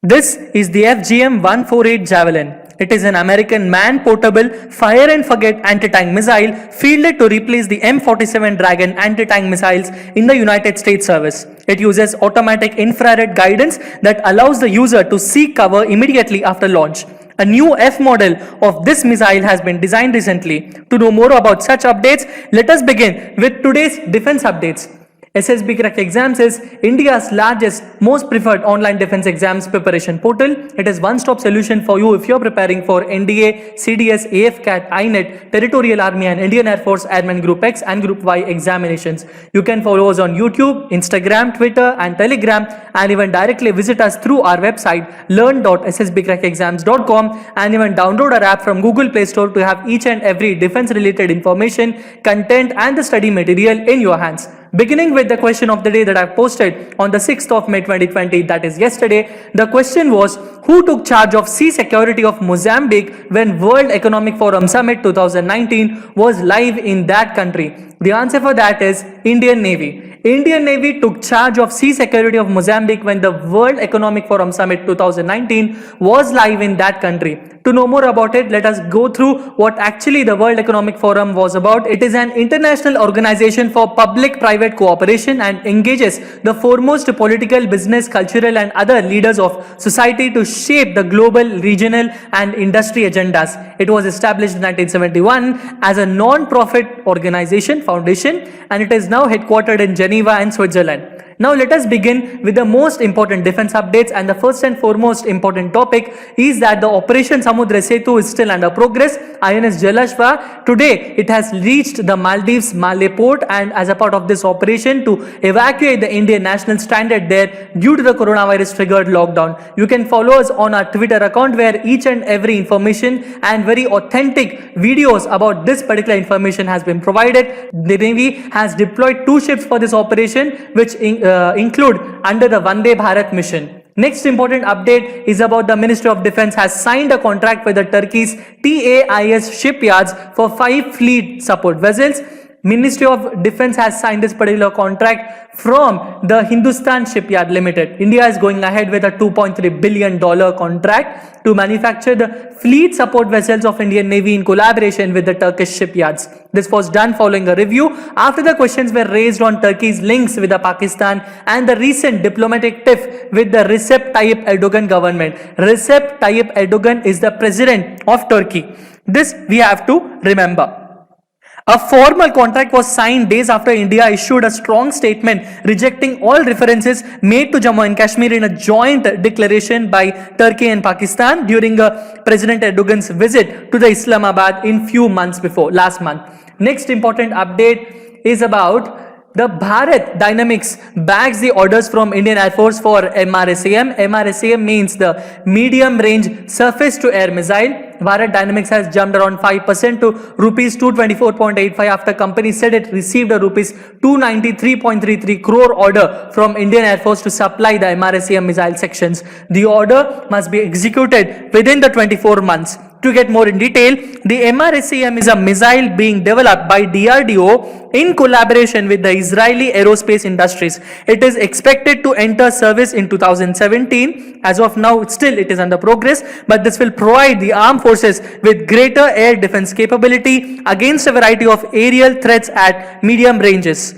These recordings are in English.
This is the FGM-148 Javelin. It is an American man-portable fire-and-forget anti-tank missile fielded to replace the M47 Dragon anti-tank missiles in the United States service. It uses automatic infrared guidance that allows the user to seek cover immediately after launch. A new F model of this missile has been designed recently. To know more about such updates, let us begin with today's defense updates. SSB Crack Exams is India's largest, most preferred online defense exams preparation portal. It is one-stop solution for you if you're preparing for NDA, CDS, AFCAT, INET, Territorial Army and Indian Air Force Airman Group X and Group Y examinations. You can follow us on YouTube, Instagram, Twitter and Telegram, and even directly visit us through our website learn.ssbcrackexams.com, and even download our app from Google Play Store to have each and every defense related information, content and the study material in your hands. Beginning with the question of the day that I posted on the 6th of May 2020, that is yesterday. The question was, who took charge of sea security of Mozambique when World Economic Forum Summit 2019 was live in that country? The answer for that is Indian Navy. Indian Navy took charge of sea security of Mozambique when the World Economic Forum Summit 2019 was live in that country. To know more about it, let us go through what actually the World Economic Forum was about. It is an international organization for public-private cooperation and engages the foremost political, business, cultural and other leaders of society to shape the global, regional and industry agendas. It was established in 1971 as a non-profit organization, foundation, and it is now headquartered in Geneva and Switzerland. Now let us begin with the most important defense updates, and the first and foremost important topic is that the Operation Samudra Setu is still under progress. INS Jalashva, today it has reached the Maldives Malé port, and as a part of this operation to evacuate the Indian national standard there due to the coronavirus triggered lockdown. You can follow us on our Twitter account where each and every information and very authentic videos about this particular information has been provided. The Navy has deployed 2 ships for this operation, which include under the Vande Bharat mission. Next important update is about the Ministry of Defense has signed a contract with the Turkey's TAIS shipyards for 5 fleet support vessels. Ministry of Defense has signed this particular contract from the Hindustan Shipyard Limited. India is going ahead with a $2.3 billion contract to manufacture the fleet support vessels of Indian Navy in collaboration with the Turkish shipyards. This was done following a review after the questions were raised on Turkey's links with the Pakistan and the recent diplomatic tiff with the Recep Tayyip Erdogan government. Recep Tayyip Erdogan is the president of Turkey. This we have to remember. A formal contract was signed days after India issued a strong statement rejecting all references made to Jammu and Kashmir in a joint declaration by Turkey and Pakistan during President Erdogan's visit to the Islamabad in few months before, last month. Next important update is about the Bharat Dynamics bags the orders from Indian Air Force for MRSAM. MRSAM means the medium range surface to air missile. Bharat Dynamics has jumped around 5% to rupees 224.85 after company said it received a rupees 293.33 crore order from Indian Air Force to supply the MRSAM missile sections. The order must be executed within the 24 months. To get more in detail, the MRSAM is a missile being developed by DRDO in collaboration with the Israeli aerospace industries. It is expected to enter service in 2017. As of now, still it is under progress, but this will provide the armed forces with greater air defense capability against a variety of aerial threats at medium ranges.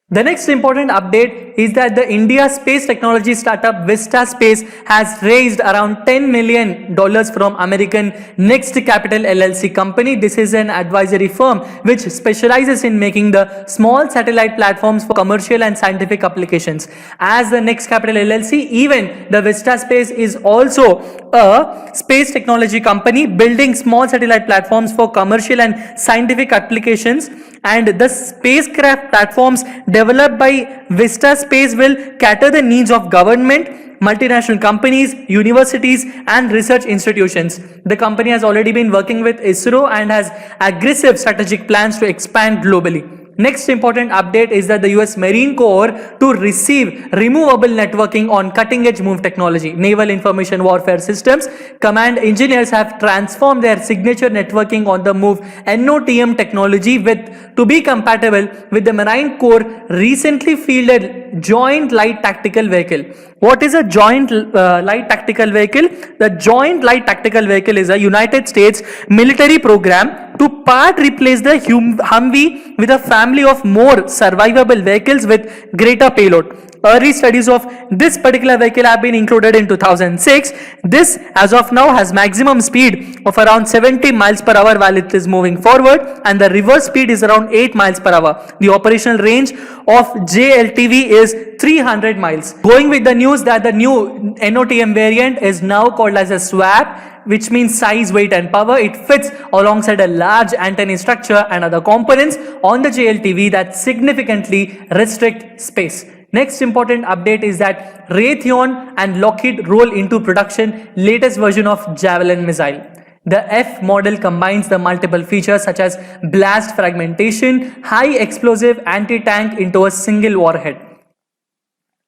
The next important update is that the India space technology startup Vista Space has raised around $10 million from American Next Capital LLC company. This is an advisory firm which specializes in making the small satellite platforms for commercial and scientific applications. As the Next Capital LLC, even the Vista Space is also a space technology company building small satellite platforms for commercial and scientific applications, and the spacecraft platforms developed by Vista Space will cater the needs of government, multinational companies, universities and research institutions. The company has already been working with ISRO and has aggressive strategic plans to expand globally. Next important update is that the US Marine Corps to receive removable networking on cutting-edge MOVE technology. Naval Information Warfare Systems Command engineers have transformed their signature networking on the MOVE NOTM technology to be compatible with the Marine Corps recently fielded Joint Light Tactical Vehicle. What is a Joint Light Tactical Vehicle? The Joint Light Tactical Vehicle is a United States military program to part replace the Humvee with a family of more survivable vehicles with greater payload. Early studies of this particular vehicle have been included in 2006. This, as of now, has maximum speed of around 70 miles per hour while it is moving forward, and the reverse speed is around 8 miles per hour. The operational range of JLTV is 300 miles. Going with the news that the new NOTM variant is now called as a SWAP, which means size, weight and power. It fits alongside a large antenna structure and other components on the JLTV that significantly restrict space. Next important update is that Raytheon and Lockheed roll into production latest version of Javelin missile. The F model combines the multiple features such as blast fragmentation, high explosive anti-tank into a single warhead.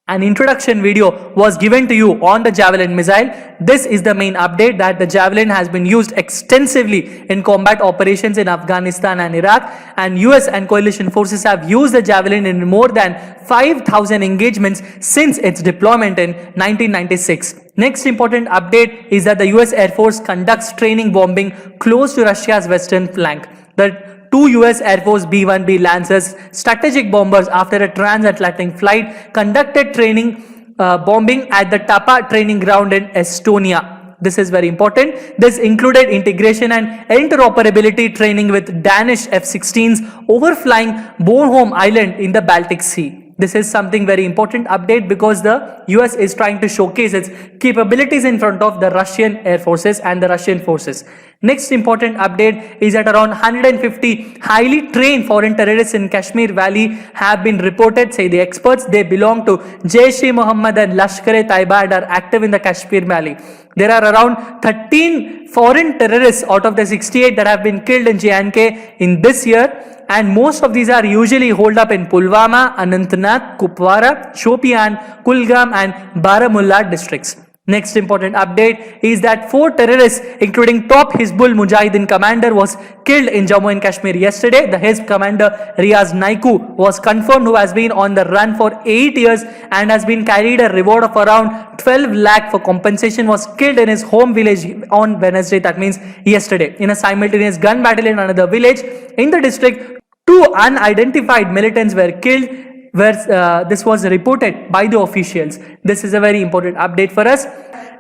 An introduction video was given to you on the Javelin missile. This is the main update that the Javelin has been used extensively in combat operations in Afghanistan and Iraq, and US and coalition forces have used the Javelin in more than 5,000 engagements since its deployment in 1996. Next important update is that the US Air Force conducts training bombing close to Russia's western flank. The two US Air Force B-1B Lancers strategic bombers after a transatlantic flight conducted training bombing at the Tapa training ground in Estonia. This is very important. This included integration and interoperability training with Danish F-16s overflying Bornholm Island in the Baltic Sea. This is something very important update because the US is trying to showcase its capabilities in front of the Russian Air Forces and the Russian forces. Next important update is that around 150 highly trained foreign terrorists in Kashmir Valley have been reported, say the experts. They belong to Jaish-e-Mohammed and Lashkar-e-Taiba and are active in the Kashmir Valley. There are around 13 foreign terrorists out of the 68 that have been killed in J&K in this year. And most of these are usually holed up in Pulwama, Anantnag, Kupwara, Shopian, Kulgam and Baramulla districts. Next important update is that 4 terrorists, including top Hizbul Mujahideen commander, was killed in Jammu and Kashmir yesterday. The Hizb commander Riaz Naiku was confirmed, who has been on the run for 8 years and has been carried a reward of around 12 lakh for compensation, was killed in his home village on Wednesday, that means yesterday, in a simultaneous gun battle in another village in the district. 2 unidentified militants were killed, where this was reported by the officials. This is a very important update for us.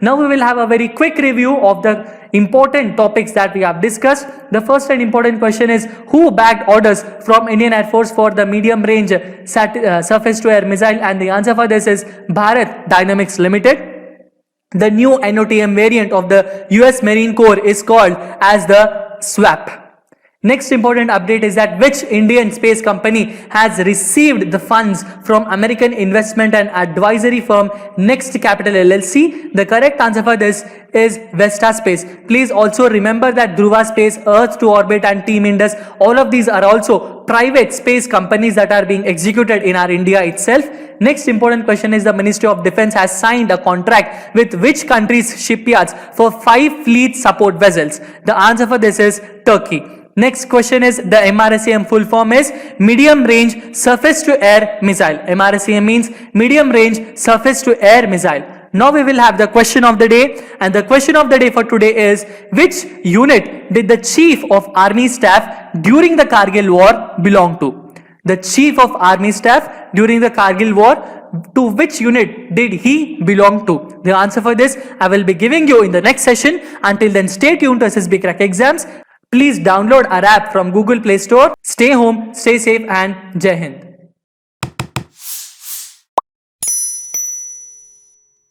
Now we will have a very quick review of the important topics that we have discussed. The first and important question is, who bagged orders from Indian Air Force for the medium range surface to air missile? And the answer for this is Bharat Dynamics Limited. The new NOTM variant of the US Marine Corps is called as the SWAP. Next important update is that which Indian space company has received the funds from American investment and advisory firm Next Capital LLC? The correct answer for this is Vesta Space. Please also remember that Dhruva Space, Earth to Orbit and Team Indus, all of these are also private space companies that are being executed in our India itself. Next important question is, the Ministry of Defense has signed a contract with which country's shipyards for 5 fleet support vessels? The answer for this is Turkey. Next question is, the MRSAM full form is Medium Range Surface to Air Missile. MRSAM means Medium Range Surface to Air Missile. Now we will have the question of the day, and the question of the day for today is, which unit did the Chief of Army Staff during the Kargil War belong to? The Chief of Army Staff during the Kargil War, to which unit did he belong to? The answer for this I will be giving you in the next session. Until then, stay tuned to SSB Crack Exams. Please download our app from Google Play Store. Stay home, stay safe and Jai Hind.